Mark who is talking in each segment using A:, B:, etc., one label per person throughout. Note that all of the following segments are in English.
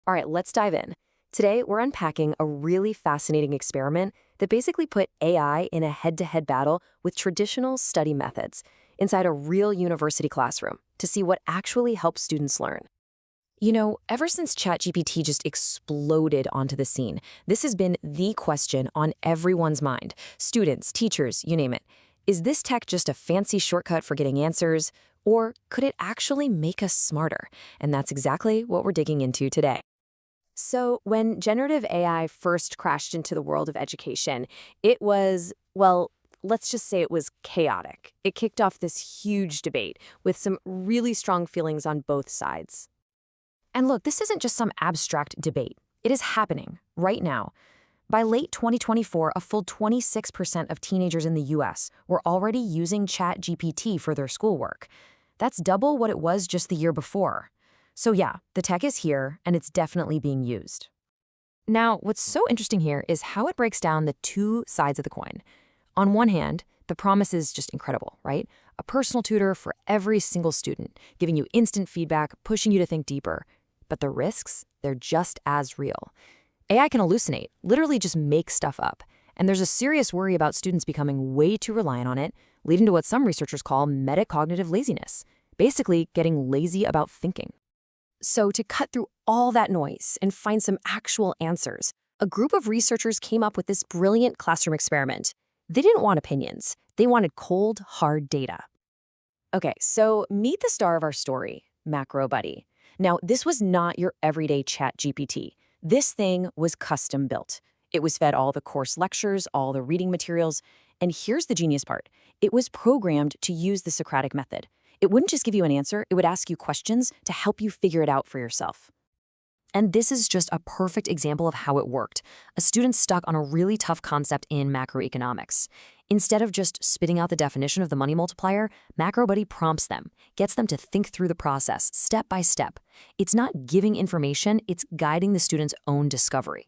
A: All right, let's dive in. Today, we're unpacking a really fascinating experiment that basically put AI in a head-to-head battle with traditional study methods inside a real university classroom to see what actually helps students learn. Ever since ChatGPT just exploded onto the scene, this has been the question on everyone's mind. Students, teachers, you name it. Is this tech just a fancy shortcut for getting answers, or could it actually make us smarter? And that's exactly what we're digging into today. So, when generative AI first crashed into the world of education, it was, well, let's just say it was chaotic. It kicked off this huge debate with some really strong feelings on both sides. And look, this isn't just some abstract debate. It is happening right now. By late 2024, a full 26% of teenagers in the US were already using ChatGPT for their schoolwork. That's double what it was just the year before. So yeah, the tech is here, and it's definitely being used. Now, what's so interesting here is how it breaks down the two sides of the coin. On one hand, the promise is just incredible, right? A personal tutor for every single student, giving you instant feedback, pushing you to think deeper. But the risks, they're just as real. AI can hallucinate, literally just make stuff up. And there's a serious worry about students becoming way too reliant on it, leading to what some researchers call metacognitive laziness, basically getting lazy about thinking. So to cut through all that noise and find some actual answers, a group of researchers came up with this brilliant classroom experiment. They didn't want opinions. They wanted cold, hard data. Okay, so meet the star of our story, MacroBuddy. Now, this was not your everyday chat GPT. This thing was custom built. It was fed all the course lectures, all the reading materials, and here's the genius part. It was programmed to use the Socratic method. It wouldn't just give you an answer, it would ask you questions to help you figure it out for yourself. And this is just a perfect example of how it worked. A student stuck on a really tough concept in macroeconomics. Instead of just spitting out the definition of the money multiplier, MacroBuddy prompts them, gets them to think through the process step by step. It's not giving information, it's guiding the student's own discovery.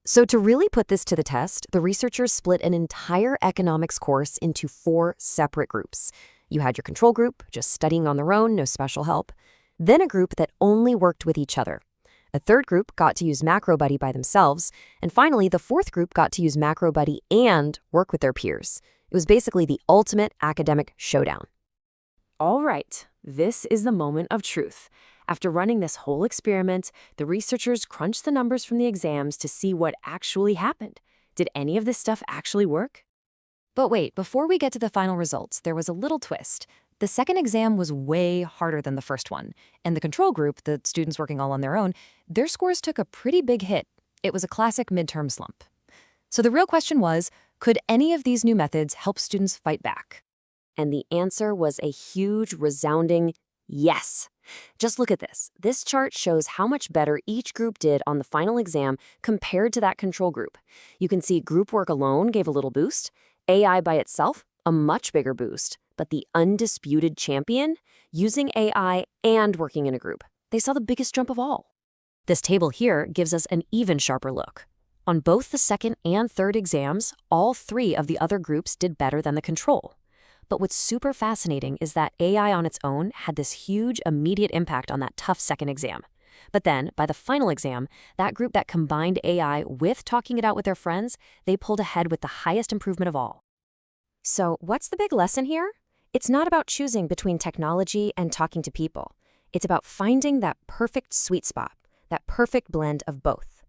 A: So to really put this to the test, the researchers split an entire economics course into 4 separate groups. You had your control group, just studying on their own, no special help. Then a group that only worked with each other. A third group got to use MacroBuddy by themselves. And finally, the fourth group got to use MacroBuddy and work with their peers. It was basically the ultimate academic showdown. All right, this is the moment of truth. After running this whole experiment, the researchers crunched the numbers from the exams to see what actually happened. Did any of this stuff actually work? But wait, before we get to the final results, there was a little twist. The second exam was way harder than the first one, and the control group, the students working all on their own, their scores took a pretty big hit. It was a classic midterm slump. So the real question was, could any of these new methods help students fight back? And the answer was a huge, resounding yes. Just look at this. This chart shows how much better each group did on the final exam compared to that control group. You can see group work alone gave a little boost, AI by itself, a much bigger boost, but the undisputed champion, using AI and working in a group, they saw the biggest jump of all. This table here gives us an even sharper look. On both the second and third exams, all 3 of the other groups did better than the control. But what's super fascinating is that AI on its own had this huge immediate impact on that tough second exam. But then, by the final exam, that group that combined AI with talking it out with their friends, they pulled ahead with the highest improvement of all. So what's the big lesson here? It's not about choosing between technology and talking to people. It's about finding that perfect sweet spot, that perfect blend of both.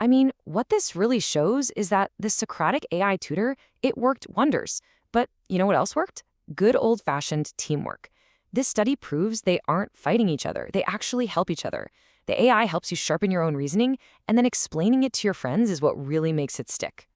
A: I mean, what this really shows is that the Socratic AI tutor, it worked wonders. But you know what else worked? Good old-fashioned teamwork. This study proves they aren't fighting each other. They actually help each other. The AI helps you sharpen your own reasoning, and then explaining it to your friends is what really makes it stick.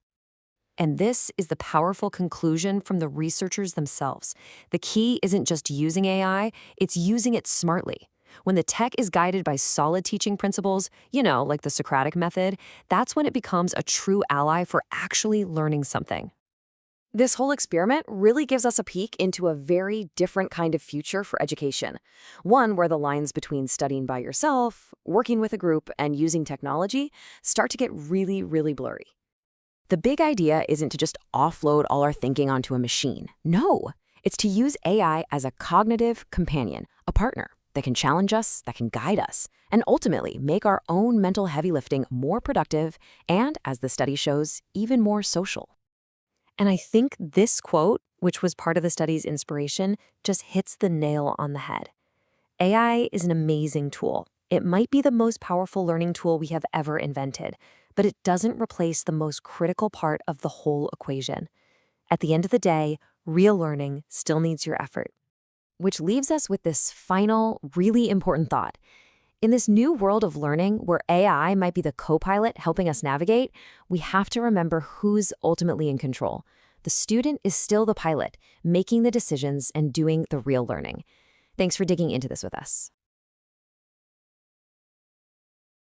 A: And this is the powerful conclusion from the researchers themselves. The key isn't just using AI, it's using it smartly. When the tech is guided by solid teaching principles, like the Socratic method, that's when it becomes a true ally for actually learning something. This whole experiment really gives us a peek into a very different kind of future for education. One where the lines between studying by yourself, working with a group, and using technology start to get really, really blurry. The big idea isn't to just offload all our thinking onto a machine. No, it's to use AI as a cognitive companion, a partner that can challenge us, that can guide us, and ultimately make our own mental heavy lifting more productive and, as the study shows, even more social. And I think this quote, which was part of the study's inspiration, just hits the nail on the head. AI is an amazing tool. It might be the most powerful learning tool we have ever invented, but it doesn't replace the most critical part of the whole equation. At the end of the day, real learning still needs your effort. Which leaves us with this final, really important thought. In this new world of learning, where AI might be the copilot helping us navigate, we have to remember who's ultimately in control. The student is still the pilot, making the decisions and doing the real learning. Thanks for digging into this with us.